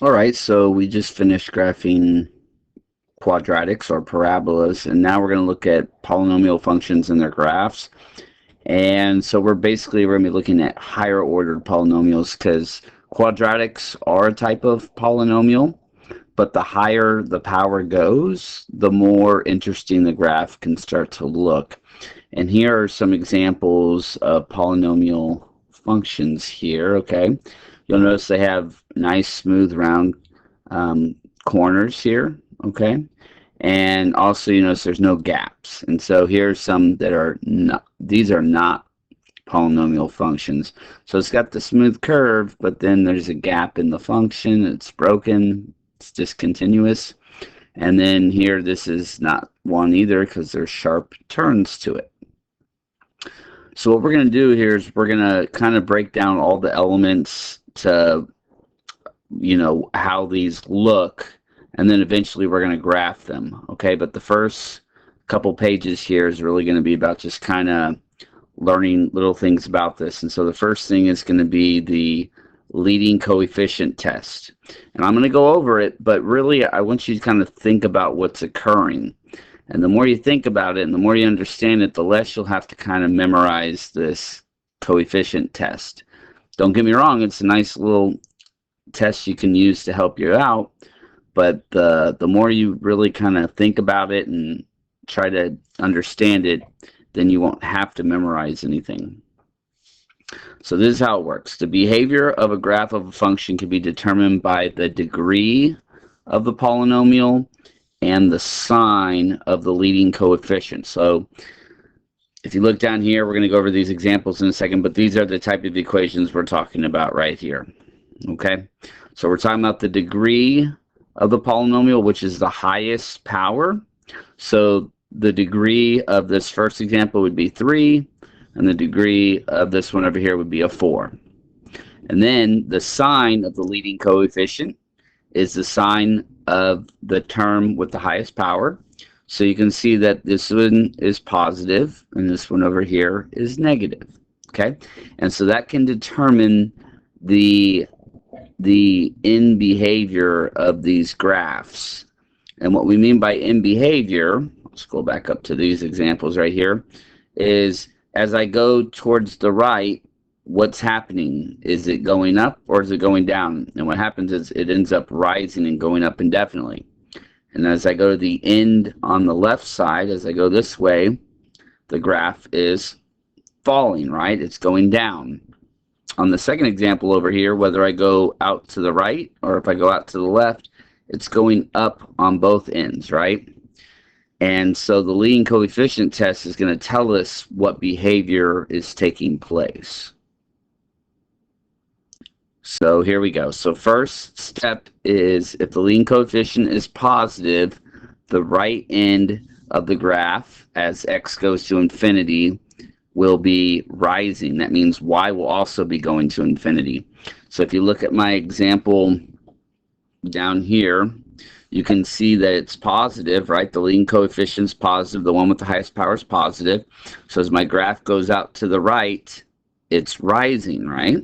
All right, so we just finished graphing quadratics or parabolas, and now we're going to look at polynomial functions and their graphs. And so we're going to be looking at higher ordered polynomials because quadratics are a type of polynomial, but the higher the power goes, the more interesting the graph can start to look. And here are some examples of polynomial functions here, okay? You'll notice they have nice, smooth, round corners here, okay? And also you notice there's no gaps. And so here's some that are not, these are not polynomial functions. So it's got the smooth curve, but then there's a gap in the function. It's broken. It's discontinuous. And then here, this is not one either because there's sharp turns to it. So what we're going to do here is we're going to kind of break down all the elements to, how these look, and then eventually we're going to graph them, okay? But the first couple pages here is really going to be about just kind of learning little things about this. And so the first thing is going to be the leading coefficient test. And I'm going to go over it, but really I want you to kind of think about what's occurring. And the more you think about it and the more you understand it, the less you'll have to kind of memorize this coefficient test. Don't get me wrong, it's a nice little test you can use to help you out, but the more you really kind of think about it and try to understand it, then you won't have to memorize anything. So this is how it works. The behavior of a graph of a function can be determined by the degree of the polynomial and the sign of the leading coefficient. So if you look down here, we're going to go over these examples in a second, but these are the type of equations we're talking about right here. Okay, so we're talking about the degree of the polynomial, which is the highest power. So the degree of this first example would be 3, and the degree of this one over here would be a 4. And then the sign of the leading coefficient is the sign of the term with the highest power. So you can see that this one is positive and this one over here is negative. Okay, and so that can determine the end behavior of these graphs. And what we mean by end behavior, let's go back up to these examples right here, is as I go towards the right, what's happening? Is it going up or is it going down? And what happens is it ends up rising and going up indefinitely. And as I go to the end on the left side, as I go this way, the graph is falling, right? It's going down. On the second example over here, whether I go out to the right or if I go out to the left, it's going up on both ends, right? And so the leading coefficient test is going to tell us what behavior is taking place. So here we go. So first step is if the leading coefficient is positive, the right end of the graph as x goes to infinity will be rising. That means y will also be going to infinity. So if you look at my example down here, you can see that it's positive, right? The leading coefficient is positive. The one with the highest power is positive. So as my graph goes out to the right, it's rising, right?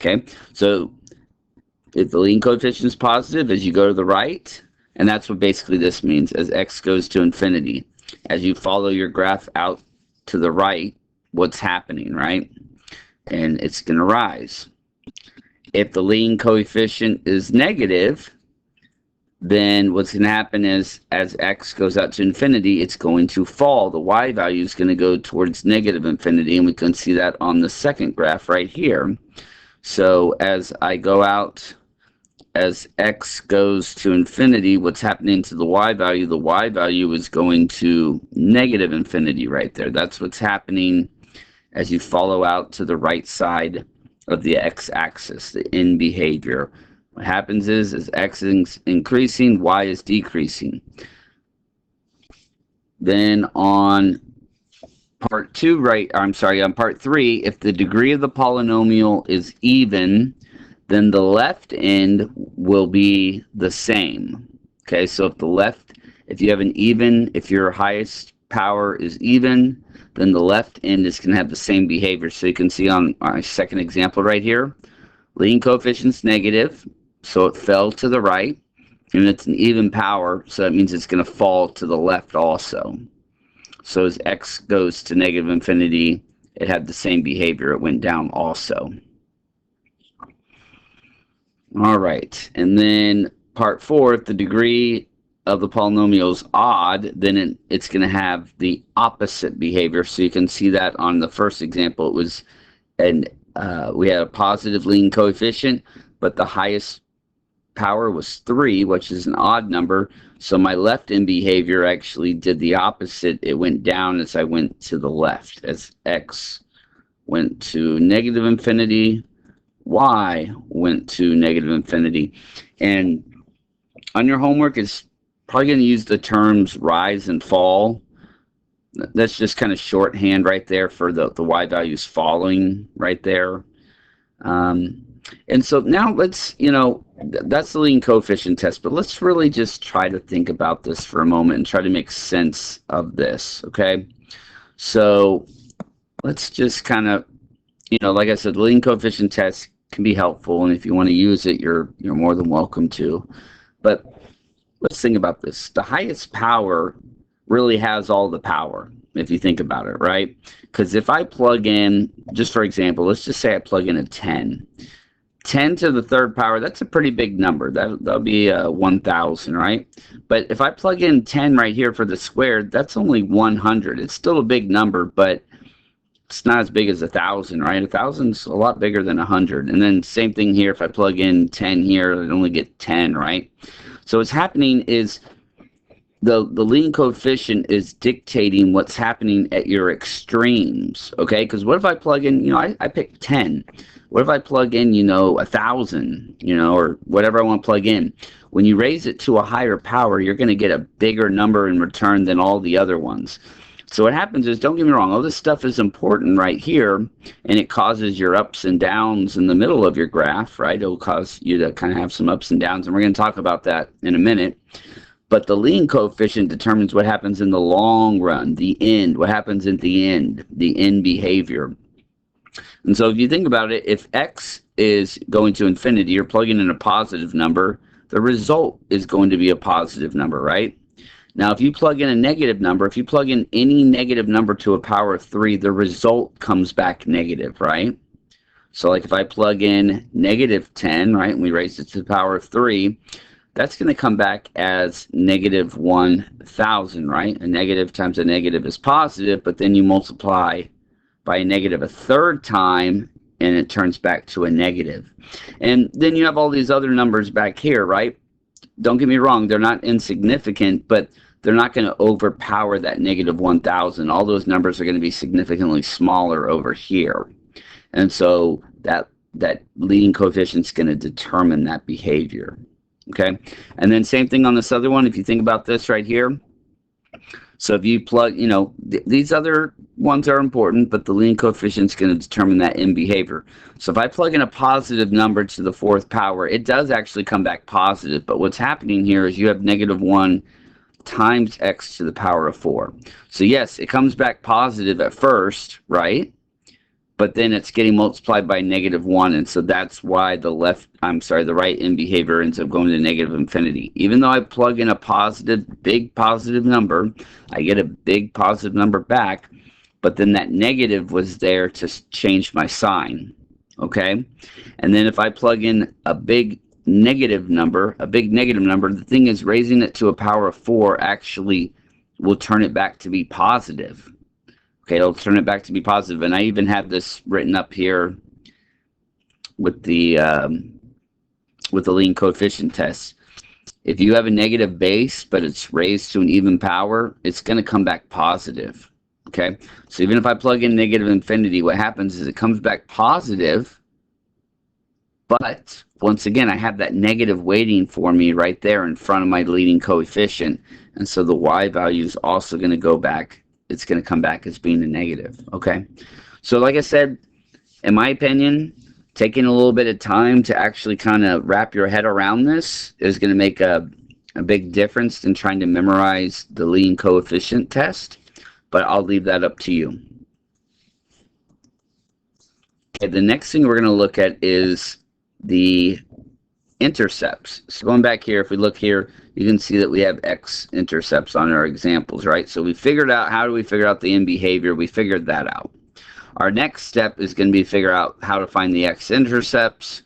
Okay, so if the leading coefficient is positive as you go to the right, and that's what basically this means, as x goes to infinity. As you follow your graph out to the right, what's happening, right? And it's going to rise. If the leading coefficient is negative, then what's going to happen is as x goes out to infinity, it's going to fall. The y value is going to go towards negative infinity, and we can see that on the second graph right here. So as I go out, as x goes to infinity, what's happening to the y value? The y value is going to negative infinity right there. That's what's happening as you follow out to the right side of the x-axis, the end behavior. What happens is, as x is increasing, y is decreasing. Then on part 2, on part 3, if the degree of the polynomial is even, then the left end will be the same. Okay, so if you have an even, if your highest power is even, then the left end is going to have the same behavior. So you can see on our second example right here, leading coefficient's negative, so it fell to the right, and it's an even power, so that means it's going to fall to the left also. So as x goes to negative infinity, it had the same behavior. It went down also. All right, and then part 4, if the degree of the polynomial is odd, then it's going to have the opposite behavior. So you can see that on the first example, it was, and we had a positive leading coefficient, but the highest power was 3, which is an odd number. So my left end behavior actually did the opposite. It went down as I went to the left. As x went to negative infinity, y went to negative infinity. And on your homework, it's probably going to use the terms rise and fall. That's just kind of shorthand right there for the y values falling right there. And so now let's, that's the leading coefficient test, but let's really just try to think about this for a moment and try to make sense of this, okay? So let's just kind of, like I said, the leading coefficient test can be helpful, and if you want to use it, you're more than welcome to. But let's think about this. The highest power really has all the power, if you think about it, right? Because if I plug in, just for example, let's just say I plug in a 10. 10 to the third power, that's a pretty big number. That'll be 1,000, right? But if I plug in 10 right here for the squared, that's only 100. It's still a big number, but it's not as big as 1,000, right? 1,000's a lot bigger than 100. And then same thing here. If I plug in 10 here, I only get 10, right? So what's happening is the leading coefficient is dictating what's happening at your extremes, okay? Because what if I plug in, I picked 10. What if I plug in, 1,000, or whatever I want to plug in? When you raise it to a higher power, you're going to get a bigger number in return than all the other ones. So what happens is, don't get me wrong, all this stuff is important right here, and it causes your ups and downs in the middle of your graph, right? It'll cause you to kind of have some ups and downs, and we're going to talk about that in a minute. But the leading coefficient determines what happens in the long run, the end, what happens at the end behavior. And so if you think about it, if x is going to infinity, you're plugging in a positive number, the result is going to be a positive number, right? Now, if you plug in a negative number, if you plug in any negative number to a power of 3, the result comes back negative, right? So like if I plug in negative 10, right, and we raise it to the power of 3, that's going to come back as negative 1,000, right? A negative times a negative is positive, but then you multiply by a negative a third time, and it turns back to a negative. And then you have all these other numbers back here, right? Don't get me wrong, they're not insignificant, but they're not going to overpower that negative 1,000. All those numbers are going to be significantly smaller over here. And so that leading coefficient is going to determine that behavior. Okay? And then same thing on this other one. If you think about this right here, so if you plug, these other ones are important, but the leading coefficient is going to determine that end behavior. So if I plug in a positive number to the fourth power, it does actually come back positive. But what's happening here is you have negative 1 times x to the power of 4. So yes, it comes back positive at first, right? But then it's getting multiplied by negative 1, and so that's why the right end behavior ends up going to negative infinity. Even though I plug in a big positive number, I get a big positive number back, but then that negative was there to change my sign, okay? And then if I plug in a big negative number, the thing is raising it to a power of 4 actually will turn it back to be positive. Okay, it'll turn it back to be positive. And I even have this written up here with the leading coefficient test. If you have a negative base, but it's raised to an even power, it's going to come back positive. Okay, so even if I plug in negative infinity, what happens is it comes back positive, but once again, I have that negative waiting for me right there in front of my leading coefficient. And so the y value is also going to go back. It's going to come back as being a negative, okay? So like I said, in my opinion, taking a little bit of time to actually kind of wrap your head around this is going to make a big difference in trying to memorize the leading coefficient test, but I'll leave that up to you. Okay, the next thing we're going to look at is the intercepts. So going back here, if we look here, you can see that we have x-intercepts on our examples, right? So we figured out, how do we figure out the end behavior? We figured that out. Our next step is going to be figure out how to find the x-intercepts.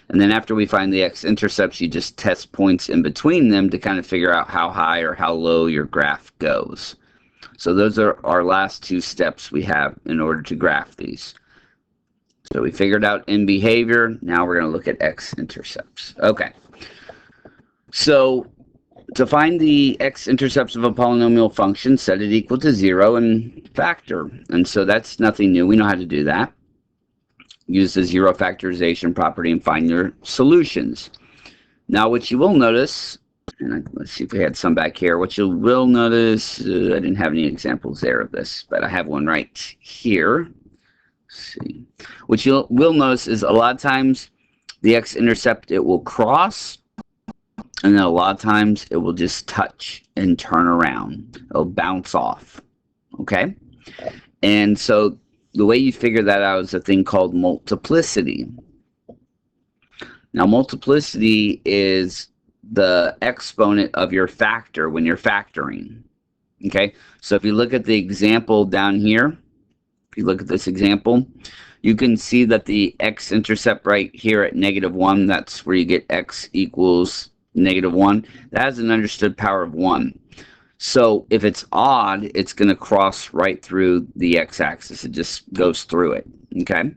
And then after we find the x-intercepts, you just test points in between them to kind of figure out how high or how low your graph goes. So those are our last two steps we have in order to graph these. So we figured out end behavior. Now we're going to look at x-intercepts. Okay. So to find the x-intercepts of a polynomial function, set it equal to 0 and factor. And so that's nothing new. We know how to do that. Use the zero factorization property and find your solutions. Now what you will notice, and let's see if we had some back here. What you will notice, I didn't have any examples there of this, but I have one right here. Let's see. What you will notice is a lot of times the x-intercept, it will cross, and then a lot of times it will just touch and turn around. It'll bounce off. Okay? And so the way you figure that out is a thing called multiplicity. Now, multiplicity is the exponent of your factor when you're factoring. Okay? So if you look at the example down here, if you look at this example, you can see that the x-intercept right here at -1, that's where you get x equals -1. That has an understood power of 1. So if it's odd, it's going to cross right through the x-axis. It just goes through it, okay?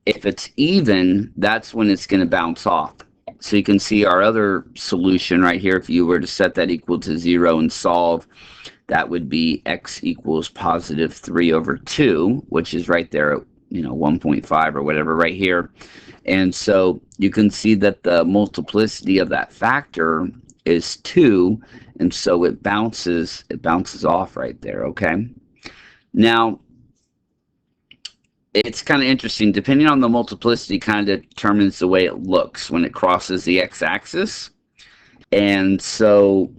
If it's even, that's when it's going to bounce off. So you can see our other solution right here. If you were to set that equal to 0 and solve, that would be x equals positive 3 over 2, which is right there at 1.5 or whatever right here. And so you can see that the multiplicity of that factor is 2, and so it bounces off right there, okay? Now, it's kind of interesting. Depending on the multiplicity, kind of determines the way it looks when it crosses the x-axis. And so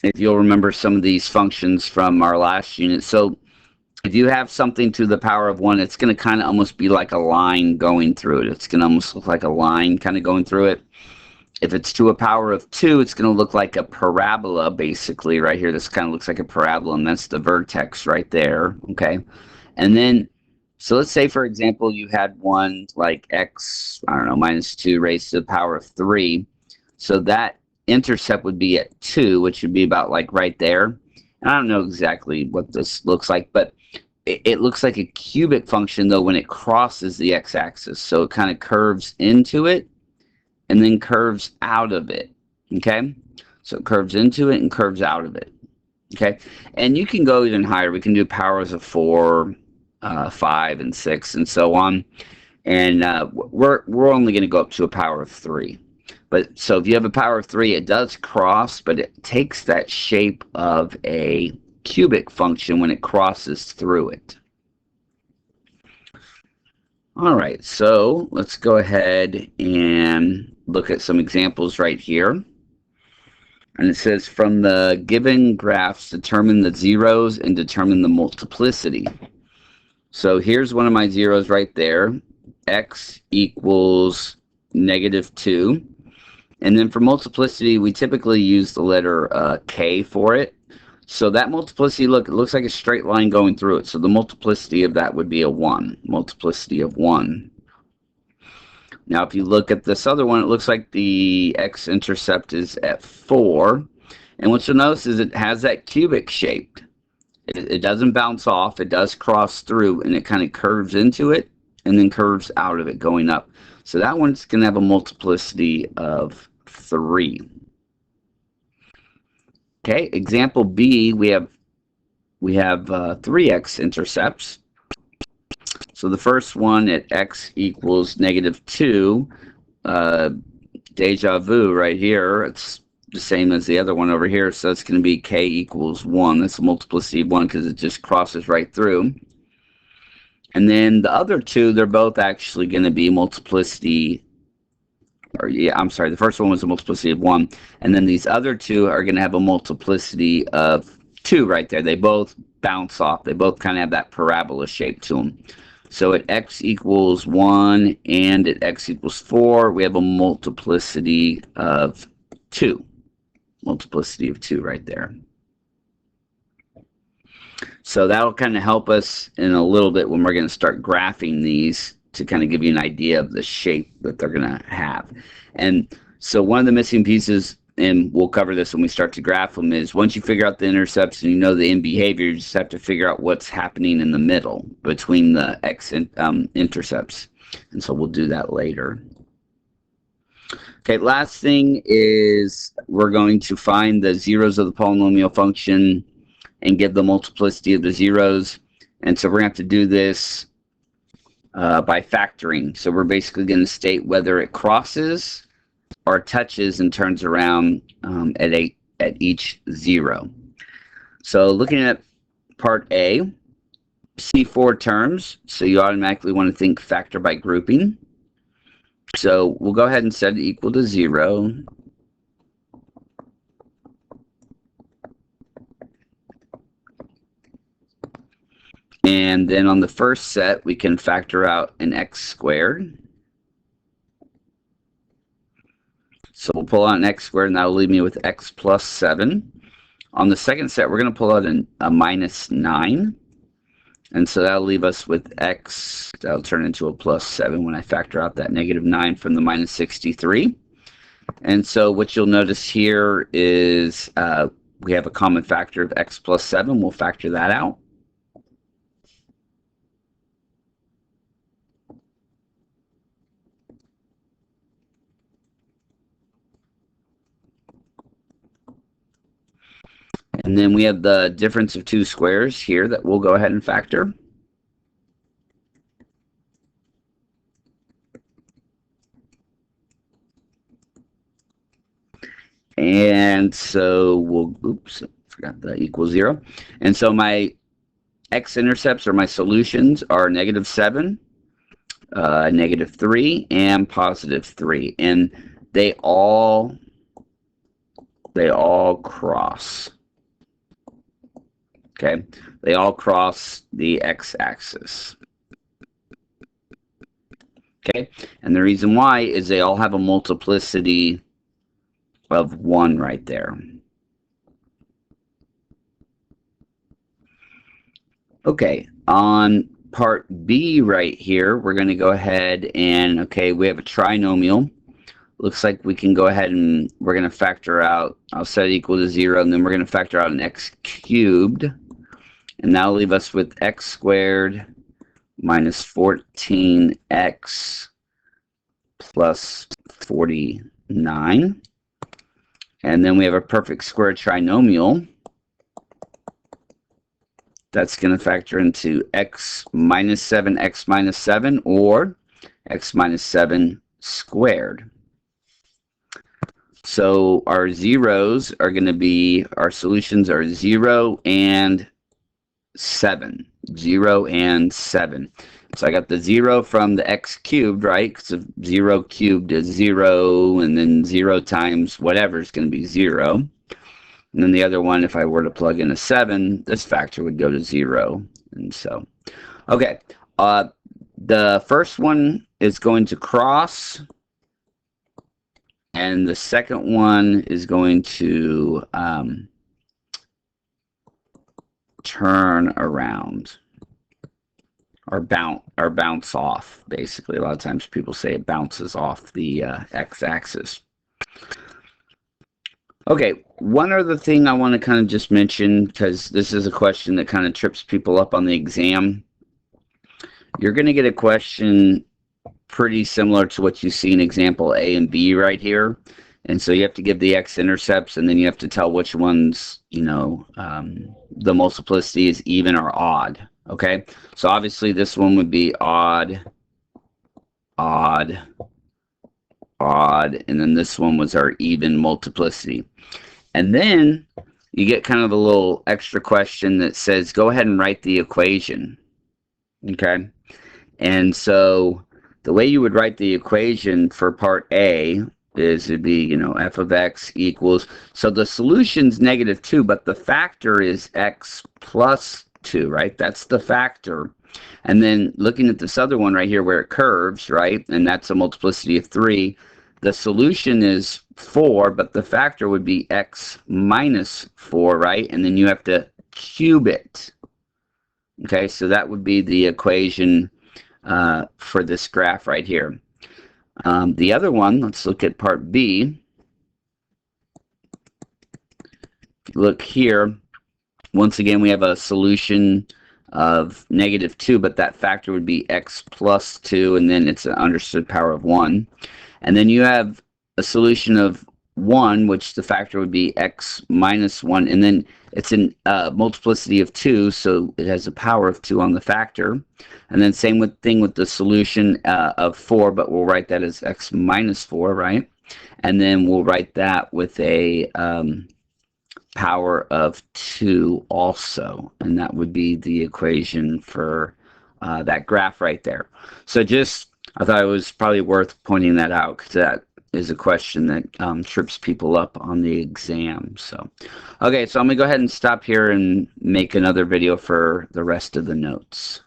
if you'll remember some of these functions from our last unit, so if you have something to the power of 1, it's going to kind of almost be like a line going through it. It's going to almost look like a line kind of going through it. If it's to a power of 2, it's going to look like a parabola, basically, right here. This kind of looks like a parabola, and that's the vertex right there, okay? And then, so let's say, for example, you had one like x, I don't know, -2 raised to the power of 3. So that intercept would be at 2, which would be about like right there. And I don't know exactly what this looks like, but it looks like a cubic function, though, when it crosses the x-axis. So it kind of curves into it and then curves out of it, okay? So it curves into it and curves out of it, okay? And you can go even higher. We can do powers of 4, 5, and 6, and so on. And we're only going to go up to a power of 3. But so if you have a power of 3, it does cross, but it takes that shape of a cubic function when it crosses through it. All right, so let's go ahead and look at some examples right here. And it says, from the given graphs, determine the zeros and determine the multiplicity. So here's one of my zeros right there. X equals -2. And then for multiplicity, we typically use the letter K for it. So that multiplicity, look, it looks like a straight line going through it. So the multiplicity of that would be a 1. Multiplicity of 1. Now, if you look at this other one, it looks like the x-intercept is at 4. And what you'll notice is it has that cubic shape. It doesn't bounce off. It does cross through, and it kind of curves into it and then curves out of it going up. So that one's going to have a multiplicity of 3. Okay, example B, we have 3 x-intercepts. So the first one at x equals -2, deja vu right here. It's the same as the other one over here, so it's going to be k equals 1. That's a multiplicity of 1 because it just crosses right through. And then the other two, they're both actually going to be multiplicity, or yeah, I'm sorry, the first one was a multiplicity of 1, and then these other two are going to have a multiplicity of 2 right there. They both bounce off. They both kind of have that parabola shape to them. So at x equals 1 and at x equals 4, we have a multiplicity of 2. Multiplicity of 2 right there. So that'll kind of help us in a little bit when we're going to start graphing these to kind of give you an idea of the shape that they're going to have. And so one of the missing pieces, and we'll cover this when we start to graph them, is once you figure out the intercepts and you know the end behavior, you just have to figure out what's happening in the middle between the x intercepts. And so we'll do that later. Okay, last thing is we're going to find the zeros of the polynomial function and give the multiplicity of the zeros. And so we're going to have to do this by factoring. So we're basically going to state whether it crosses or touches and turns around at each 0. So looking at part A, see 4 terms, so you automatically want to think factor by grouping. So we'll go ahead and set it equal to 0. And then on the first set, we can factor out an x squared. So we'll pull out an x squared, and that will leave me with x plus 7. On the second set, we're going to pull out a minus 9. And so that'll leave us with x, that'll turn into a plus 7 when I factor out that negative 9 from the minus 63. And so what you'll notice here is we have a common factor of x plus 7. We'll factor that out. And then we have the difference of 2 squares here that we'll go ahead and factor. And so we'll, oops, forgot the equal 0. And so my x-intercepts or my solutions are negative 7, negative 3, and positive 3. And they all cross. Okay, they all cross the x-axis. Okay, and the reason why is they all have a multiplicity of 1 right there. Okay, on part B right here, we're going to go ahead and, okay, we have a trinomial. Looks like we can go ahead and we're going to factor out, I'll set it equal to 0, and then we're going to factor out an x cubed. And that'll leave us with x squared minus 14x plus 49. And then we have a perfect square trinomial. That's going to factor into x minus 7, x minus 7, or x minus 7 squared. So our zeros are going to be, our solutions are 0 and 7. 0 and 7. So I got the 0 from the x cubed, right? Because 0 cubed is 0, and then 0 times whatever is going to be 0. And then the other one, if I were to plug in a 7, this factor would go to 0. And so, okay. The first one is going to cross, and the second one is going to turn around or bounce off. Basically, a lot of times people say it bounces off the x-axis. Okay, one other thing I want to kind of just mention, because this is a question that kind of trips people up on the exam. You're going to get a question pretty similar to what you see in example A and B right here. And so you have to give the x-intercepts, and then you have to tell which ones, you know, the multiplicity is even or odd. Okay, so obviously this one would be odd, odd, odd, and then this one was our even multiplicity. And then you get kind of a little extra question that says, go ahead and write the equation. Okay, and so the way you would write the equation for part A is it'd be, you know, f of x equals, so the solution's negative 2, but the factor is x plus 2, right? That's the factor. And then looking at this other one right here where it curves, right, and that's a multiplicity of 3, the solution is 4, but the factor would be x minus 4, right? And then you have to cube it. Okay, so that would be the equation for this graph right here. The other one, let's look at part B. Look here. Once again, we have a solution of -2, but that factor would be x plus 2, and then it's an understood power of 1. And then you have a solution of 1, which the factor would be x minus 1, and then it's a multiplicity of 2, so it has a power of 2 on the factor. And then same thing with the solution of 4, but we'll write that as x minus 4, right? And then we'll write that with a power of 2 also, and that would be the equation for that graph right there. So I thought it was probably worth pointing that out, because that is a question that trips people up on the exam. So, okay, so I'm going to go ahead and stop here and make another video for the rest of the notes.